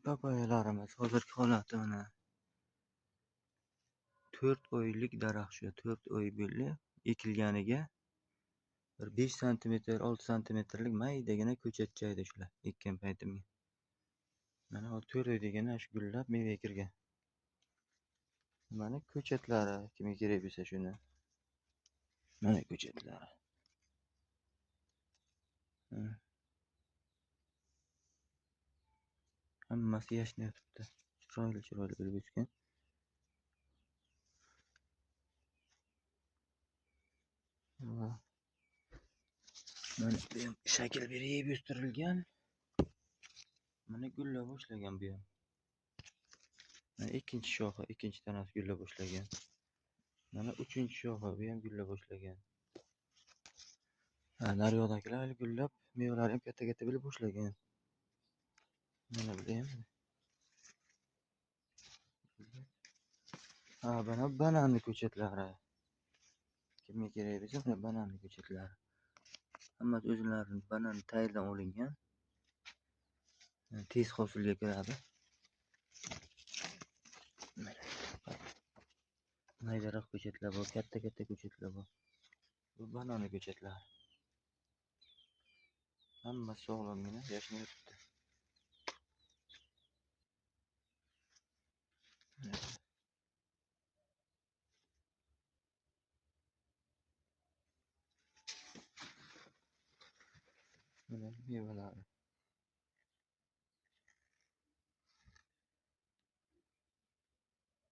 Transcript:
Papayalarimiz hozirgi holati mana 4 oylik daraxt shu. 4 oy bo'ldi ekilganiga bir 5 santimetr, 6 santimetrlik maydagina ko'chatchaydi shular ekkan paytimga. Mana hozir 4 oy degani shu gullab meva kirgan. Mana ko'chatlari kimga kerak bo'lsa shuni. Mana ko'chatlari. Hammasi yashnayotibdi. Chiroyli bo'lib o'sgan. Mana bu ham shakl berib o'stirilgan. Mana gulla boshlagan bu ham. Mana ikkinchi shoxi, ikkinchi tanasi gulla boshlagan. Mana uchinchi shoxi, bu ham gulla boshlagan. Naryoqdagilar gullab, mevalari ham katta-katta bo'lib boshlagan. Mana bu ham. Mana bananni ko'chatlari. Kimga kerak bo'lsa, mana bananni ko'chatlari. Hammasi o'zlarining banan tayyordan olingan. Tez hosilga kiradi. Maydaroq ko'chatlar bor, katta-katta ko'chatlar bor. Bu banana ko'chatlari. Hammasi sog'lomgina yashnayapti. Mana mevalari.